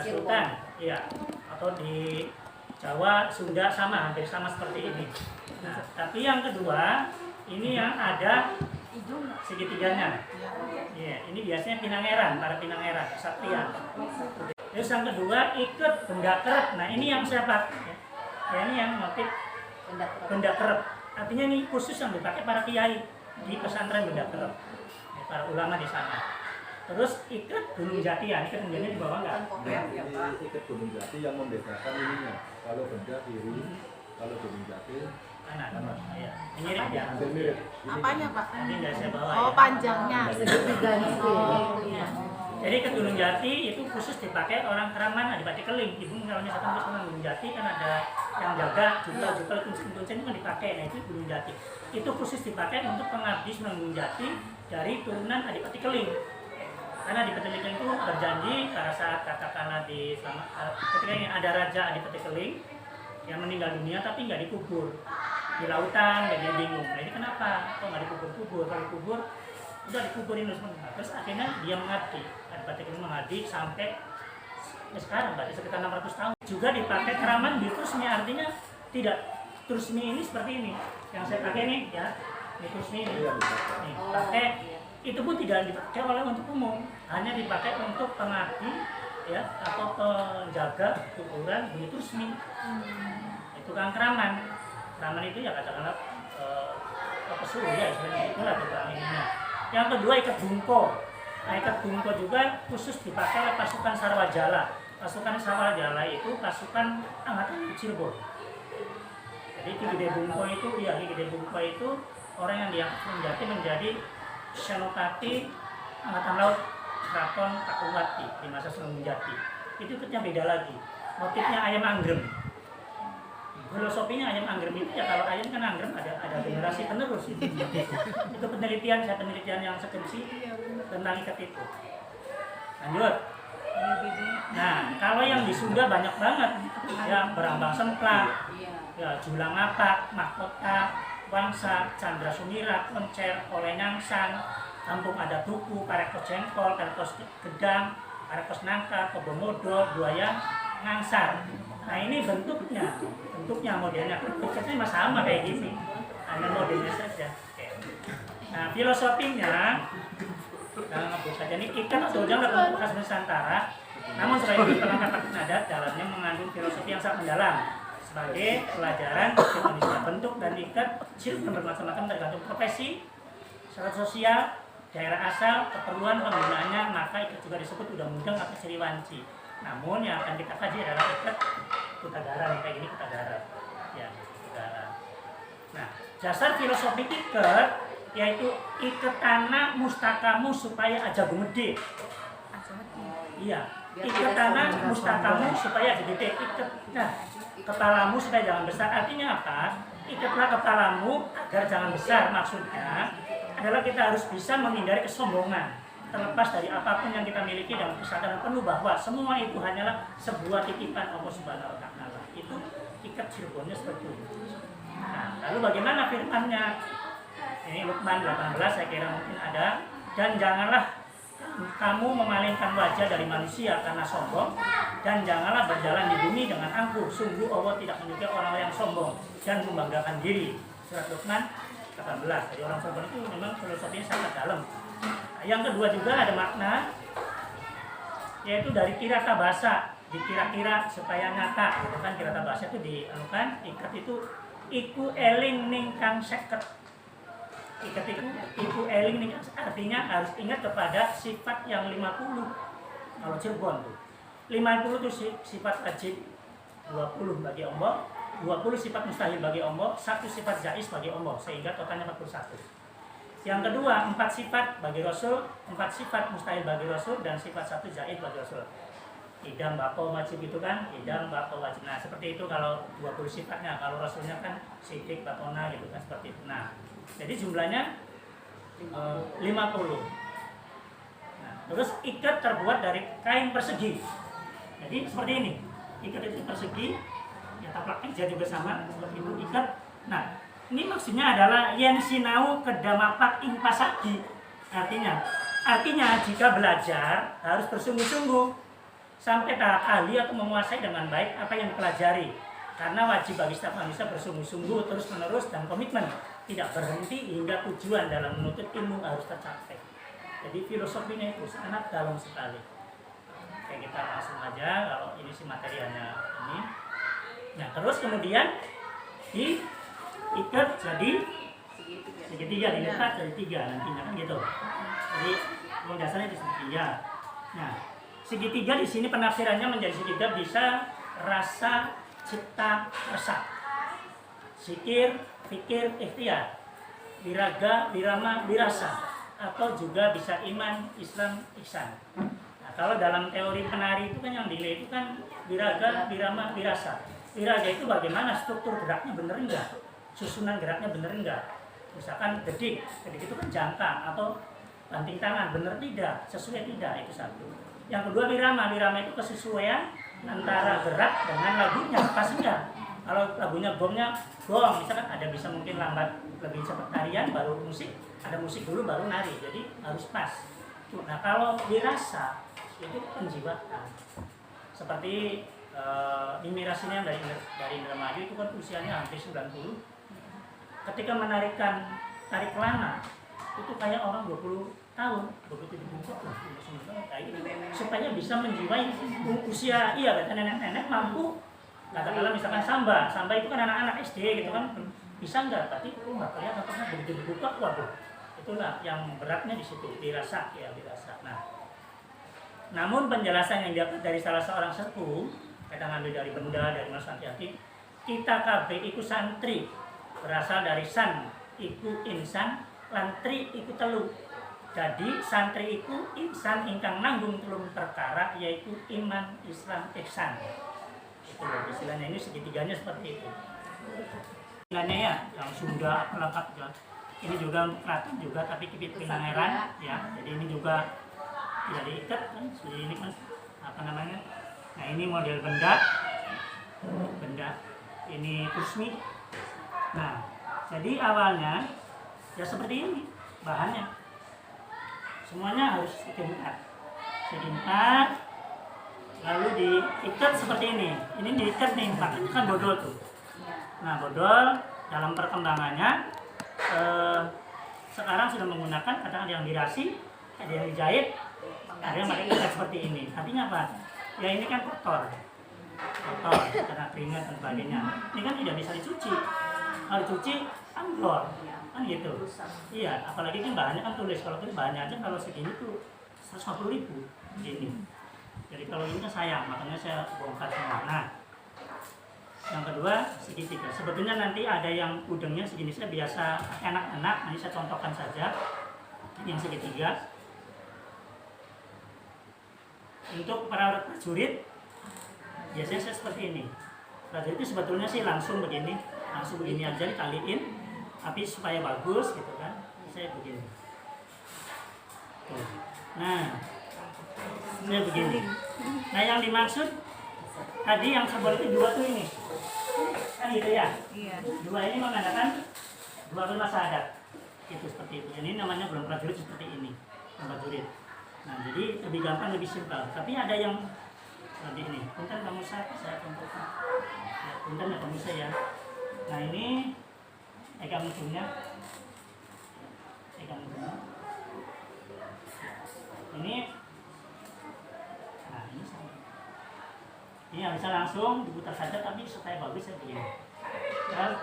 Sultan, ya, atau di Jawa, Sunda sama, hampir sama seperti ini. Nah, tapi yang kedua, ini yang ada segitiganya. Ya, ini biasanya pinangeran, para pinangeran, kesatria. Terus yang kedua, ikat benda kerep. Nah, ini yang saya pakai. Ya, ini yang motif benda kerep. Artinya ini khusus yang dipakai para kiai di pesantren benda kerep. Ya, para ulama di sana. Terus ikat gunung jati, ya, ikat gunung jati di bawah enggak? Ini ikat gunung jati yang membedakan ininya. Kalau benda kiri, kalau gunung jati kanan. Ya, mirip ya. hampir mirip. Apanya Pak? Nanti nggak saya bawa. Oh, ya. panjangnya segitiganya. Ya. Jadi ikat gunung jati itu khusus dipakai orang Keraman, Adipati Keling. Ibu kalau misalkan ke gunung jati kan ada yang jaga, jupel kuncen itu kan dipakai. Nah, itu gunung jati. Itu khusus dipakai untuk pengabdi Sunan Gunung Jati dari turunan Adipati Keling. Karena Adipati Keling itu berjanji pada saat katakanlah ketika ini ada Raja Adipati Keling yang meninggal dunia tapi nggak dikubur di lautan, dan dia bingung. Nah, ini kenapa? Kok nggak dikubur-kubur? Kalau dikubur, udah dikuburin semua. Terus akhirnya dia mengabdi. Adipati Keling mengabdi sampai sekarang, berarti sekitar 600 tahun. Juga dipakai Keraman di Trusmi, artinya tidak Trusmi ini seperti ini. Yang saya pakai nih, ya, ini Trusmi ini. Nih, pakai. Itu pun tidak dipakai oleh untuk umum, hanya dipakai untuk pengabdi, ya, atau penjaga kuburan Bumi Trusmi. Itu kan Keraman. Keraman itu ya katakanlah pesuruh ya, sebenarnya itulah tukang ininya. Yang kedua ikat bungko. Nah, ikat bungko juga khusus dipakai oleh pasukan Sarwajala. Pasukan Sarwajala itu pasukan angkatan Cirebon. Jadi Ki Gede Bungko itu, ya, Ki Gede Bungko itu orang yang diangkat menjadi Senopati Angkatan Laut Keraton Pakuwati di masa Sunan Gunung Jati. Itu ikatnya beda lagi. Motifnya ayam anggrem. Filosofinya ayam anggrem itu ya, kalau ayam kan anggrem ada generasi penerus itu. Itu penelitian yang skripsi tentang ikat itu. Lanjut. Nah, kalau yang di Sunda banyak banget, ya, Berambang Semplak, ya, Julang Apak, Mahkota, Wangsa, Chandra Sumirat, Koncer, Oleh Nyangsan, Kampung Adat Tuku, Parekos Jengkol, Parekos Gedang, Parekos Nangka, Kobomodo, Buaya Ngangsar. Nah, ini bentuknya modelnya, bentuknya sama kayak gini, hanya modelnya saja. Oke. Nah, filosofinya, dalam ngebut saja ini ikat atau ujang adalah bentuk khas Nusantara, namun selain itu perangkat adat dalamnya mengandung filosofi yang sangat mendalam. Sebagai pelajaran Indonesia, bentuk dan ikat ciri bermacam-macam tergantung profesi, syarat sosial, daerah asal, keperluan penggunaannya, maka ikat juga disebut udang-udang atau ciri wanci. Namun yang akan kita kaji adalah ikat kutagara, kayak gini kutagara, ya, kutagara. Nah, dasar filosofi ikat yaitu ikat tanah mustakamu supaya aja gede. Iya, ikat tanah mustakamu supaya gede. Ikat, nah, kepalamu supaya jangan besar. Artinya apa? Ikatlah kepalamu agar jangan besar. Maksudnya adalah kita harus bisa menghindari kesombongan. Terlepas dari apapun yang kita miliki dan kesadaran penuh bahwa semua itu hanyalah sebuah titipan Allah Subhanahu wa Ta'ala. Itu ikat Cirebonnya seperti itu. Nah, lalu bagaimana firman-Nya? Ini Luqman 18 saya kira mungkin ada. Dan janganlah kamu memalingkan wajah dari manusia karena sombong, dan janganlah berjalan di bumi dengan angkuh. Sungguh Allah tidak menyukai orang yang sombong dan membanggakan diri. Surat Luqman 18. Jadi orang sombong itu memang filosofinya sangat dalam. Yang kedua juga ada makna, yaitu dari kirata bahasa, dikira-kira supaya nyata. Gitu kan, kirata bahasa itu dianukan, ikat itu iku eling ningkang seket. Ikat itu iku eling ningkang, artinya harus ingat kepada sifat yang 50. Kalau Cirebon tuh 50 itu sifat wajib, 20 bagi Allah, 20 sifat mustahil bagi Allah, 1 sifat jaiz bagi Allah, sehingga totalnya 41. Yang kedua, 4 sifat bagi Rasul, 4 sifat mustahil bagi Rasul, dan sifat 1 jaiz bagi Rasul. Idam, bako, wajib itu kan, idam, bako, wajib. Nah, seperti itu kalau 20 sifatnya. Kalau Rasulnya kan sidik, batona gitu kan, seperti itu. Nah, jadi jumlahnya 50. Nah, terus ikat terbuat dari kain persegi. Jadi seperti ini, ikat itu persegi, ya taplak kerja juga sama, seperti itu ikat. Nah, ini maksudnya adalah yen sinau kedamapak ing pasagi. Artinya jika belajar harus bersungguh-sungguh. sampai tahap ahli atau menguasai dengan baik apa yang dipelajari. Karena wajib bagi setiap manusia bersungguh-sungguh terus-menerus dan komitmen, tidak berhenti hingga tujuan dalam menuntut ilmu harus tercapai. Jadi filosofinya itu sangat dalam sekali. Oke, kita langsung aja kalau ini sih materialnya ini. Nah, terus kemudian diikat jadi segitiga, dilipat jadi 3 nantinya kan gitu. Jadi ruang dasarnya di segitiga. Nah, segitiga di sini penafsirannya menjadi segitiga bisa rasa, cipta, rasa, zikir, fikir, ikhtiar, wiraga, wirama, wirasa, atau juga bisa iman, Islam, ihsan. Nah, kalau dalam teori penari itu kan yang dinilai itu kan wiraga, wirama, wirasa. Wiraga itu bagaimana struktur geraknya bener enggak, susunan geraknya bener enggak. Misalkan gedik itu kan jangka atau banting tangan, bener tidak, sesuai tidak, itu satu. Yang kedua wirama itu kesesuaian antara gerak dengan lagunya, pas enggak. Kalau lagunya gongnya gong, misalkan ada bisa mungkin lambat lebih cepat tarian baru musik, ada musik dulu baru nari, jadi harus pas. Nah kalau wirasa itu penjiwaan, seperti Mimi Rasina dari Indramayu itu kan usianya hampir 90. Ketika menarikan tarik kelana itu kayak orang 20 tahun, 27 tahun, supaya bisa menjiwai usia nenek-nenek mampu. Katakanlah misalkan samba itu kan anak-anak SD gitu kan, bisa nggak? Tapi nggak kelihatan karena begitu dibuka, waduh, itulah yang beratnya di situ, dirasa. Nah, namun penjelasan yang dapat dari salah seorang sepuh, kita ngambil dari benda dari Mas Santiati, kita KB iku santri, berasal dari san iku insan, lantri iku telu. Jadi santri iku insan ingkang nanggung telung perkara, yaitu iman, Islam, ihsan. Itu istilahnya, ini segitiganya seperti itu. Istilahnya ya, yang Sunda lengkap juga. Ini juga keraton juga, tapi kipit Pinangeran ya. Jadi ini juga tidak diikat kan, seperti ini kan apa namanya? Nah ini model benda, ini kusmi. Nah, jadi awalnya ya seperti ini bahannya. Semuanya harus sedentar, lalu diikat seperti ini. Ini diikat nih, makanya kan bodol tuh. Nah, bodol dalam perkembangannya sekarang sudah menggunakan katakan yang dirasi, ada yang dijahit, ada yang pakai ikat seperti ini. Artinya apa? Ya ini kan kotor karena keringat dan sebagainya. Ini kan tidak bisa dicuci. Kalau dicuci ambrol kan gitu. Iya, apalagi kan bahannya kan tulis. Kalau itu bahannya aja kalau segini tuh 150.000 gini. Jadi kalau ini kan sayang, makanya saya bongkar semua. Nah, yang kedua segitiga. Sebetulnya nanti ada yang udangnya segini, saya biasa anak-anak. Nanti saya contohkan saja. Ini yang segitiga. Untuk para prajurit biasanya saya seperti ini. Prajurit itu sebetulnya sih langsung begini aja dikaliin, tapi supaya bagus gitu kan, saya begini. Nah, saya begini. Nah yang dimaksud tadi yang sebel itu 2 tuh ini, kan gitu ya? Iya. 2 ini mengatakan 2 rumah syahadat, itu seperti itu. Ini namanya belum prajurit seperti ini, belum prajurit. Nah, jadi lebih gampang, lebih simpel. Tapi ada yang seperti ini. Punten kamu saya contohkan. Ya, punten ya kamu saya. Nah, ini pegang ujungnya. Ini nah, ini sama. Ini yang bisa langsung diputar saja, tapi supaya bagus saya begini. Nah,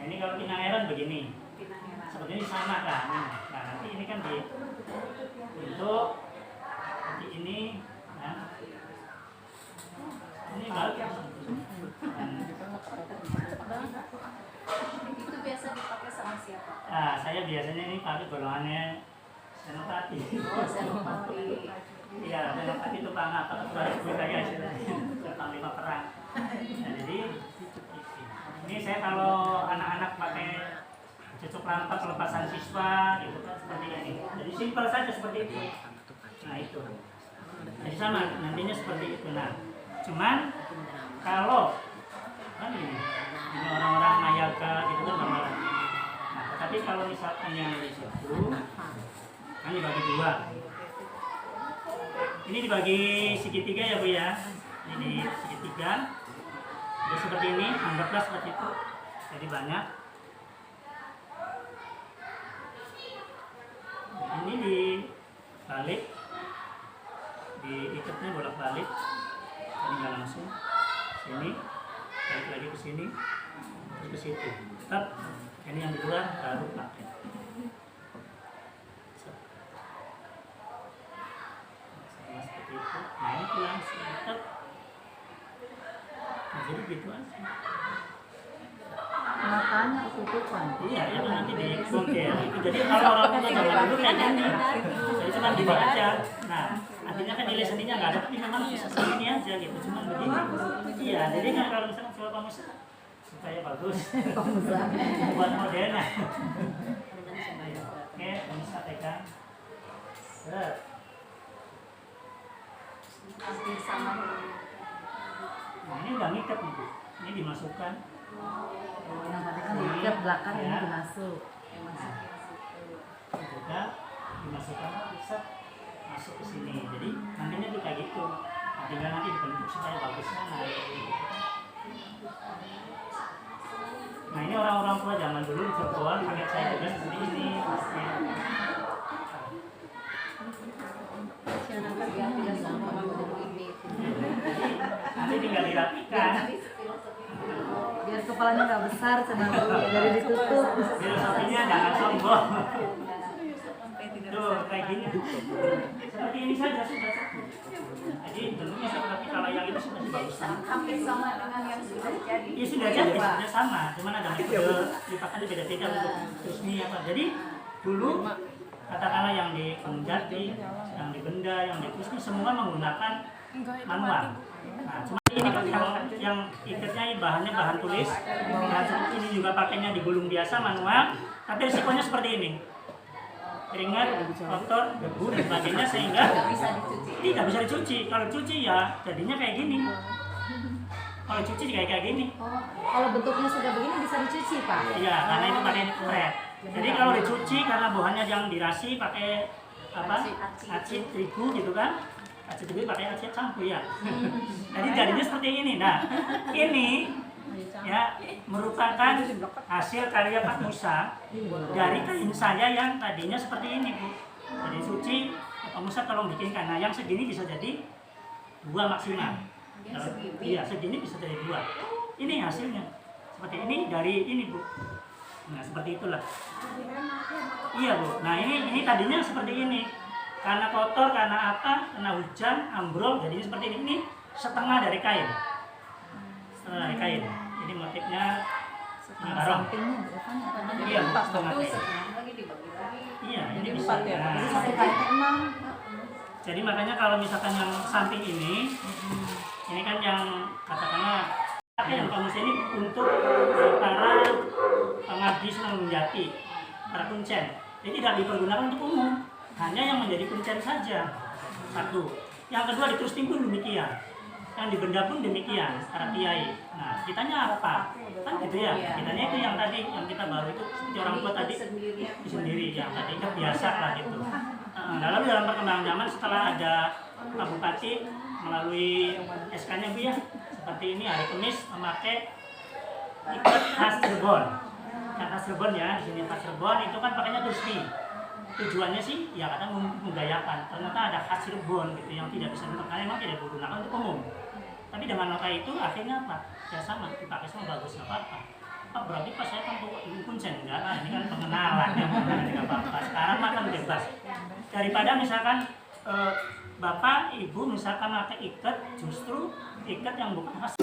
ini kalau Pinangeran begini. Seperti ini sama kan. Nah, nanti ini kan dibentuk nanti ini, nah ini bagus. Itu biasa dipakai sama siapa? Nah, saya biasanya ini pakai golongannya Senopati. Oh, Senopati. Iya, Senopati itu panglima budaya istilahnya, panglima perang. Nah, jadi ini saya kalau anak-anak pakai cucuk lampak pelepasan siswa gitu kan seperti ini. Jadi simpel saja seperti itu. Nah itu. Jadi sama nantinya seperti itu. Nah, cuman kalau kan ini orang-orang mayaga gitu kan gambaran. Nah, tapi kalau misalkan yang di situ kan dibagi 2. Ini dibagi segitiga ya Bu ya. Ini di segitiga. Jadi seperti ini, anggaplah seperti itu. Jadi banyak. Ini dibalik, diikatnya bolak-balik. Jadi nggak langsung. Sini, balik lagi ke sini, terus ke situ. Tetap ini yang di luar baru pakai. Sama seperti itu. Nah ini langsung tetap. Nah, jadi gitu aja. Matanya ketutupan. Iya, itu nanti dibongkel. Jadi kalau orang tua zaman dulu kayak gini, jadi cuma gini aja. Nah, artinya kan nilai seninya nggak ada, tapi memang bisa segini aja gitu, cuma begini. Iya, jadi kan kalau misalkan soal pengusaha supaya bagus, buat modelnya. Oke, pengusaha pegang. Set. Hampir sama. Nah, ini udah ngikat nih, Bu. Ini dimasukkan. Yang tadi kan diikat belakang ini dimasuk. Juga dimasukkan bisa masuk ke sini. Jadi nantinya tuh kayak gitu. Nah, tinggal nanti dibentuk supaya bagusnya naik. Nah ini orang-orang tua zaman dulu di Cirebon, kakek saya juga seperti ini. Nanti tinggal dirapikan. Biar kepalanya nggak besar, cuma dari ditutup. Filosofinya jangan sombong. Tuh kayak gini. Seperti ini saja sudah cukup. Jadi bentuknya seperti kalau yang itu masih bagus. Hampir sama dengan yang sudah jadi. Ya sudah jadi, sudah sama. Cuman ada metode dipakai beda-beda untuk terusnya apa. Jadi dulu katakanlah yang di Penjati, yang di Benda, yang di Kusni semua menggunakan manual. Nah, cuma ini kan yang ikatnya bahannya bahan tulis. Dan ini juga pakainya digulung biasa manual. Tapi risikonya seperti ini. Keringat, kotor, debu dan sebagainya sehingga tidak bisa dicuci. Kalau cuci ya jadinya kayak gini. Kalau cuci kayak gini. Oh, kalau bentuknya sudah begini bisa dicuci, Pak? Iya, karena itu pakai pret. Jadi kalau dicuci karena bahannya yang dirasi pakai apa? Acid terigu gitu kan? Acid terigu pakai acid campur ya. Jadi jadinya seperti ini. Nah, ini ya merupakan hasil karya Pak Musa dari kain saya yang tadinya seperti ini, Bu. Jadi suci Pak Musa tolong bikinkan. Nah, yang segini bisa jadi 2 maksimal. Iya, segini bisa jadi 2. Ini hasilnya. Seperti ini dari ini, Bu. Nah, seperti itulah. Iya, Bu. Nah, ini tadinya seperti ini. Karena kotor, karena apa? Karena hujan, ambrol, jadinya seperti ini. Ini setengah dari kain. Setengah dari kain. Jadi motifnya barong. Iya, setengah kain. Iya, ini bisa. Jadi satu kain 6. Jadi makanya kalau misalkan yang samping ini kan yang katakanlah yang Musa ini untuk para pengabdi Sunan Gunjati, para kuncen. Jadi tidak dipergunakan untuk umum, hanya yang menjadi kuncen saja. Satu. Yang kedua di Trusting pun demikian. Yang di Benda pun demikian, para kiai. Nah, kitanya apa? Kan gitu ya. Kitanya itu yang tadi, yang kita baru itu seperti orang tua tadi sendiri, yang tadi kan biasa lah gitu. Lalu dalam perkembangan zaman setelah ada Pak Bupati melalui SK-nya Bu ya, seperti ini hari Kamis memakai ikat khas Cirebon. Yang khas Cirebon ya, di sini khas Cirebon itu kan pakainya Tusti. Tujuannya sih ya kadang menggayakan. Ternyata ada khas Cirebon gitu yang tidak bisa karena memang tidak digunakan untuk umum. Tapi dengan nota itu akhirnya apa? Ya sama, dipakai semua bagus nggak apa-apa. Pak berarti pas saya kan kuncen enggak lah, ini kan pengenalan ya, nggak apa-apa. Sekarang makan bebas. Daripada misalkan Bapak, Ibu misalkan pakai ikat, justru ikat yang bukan khas.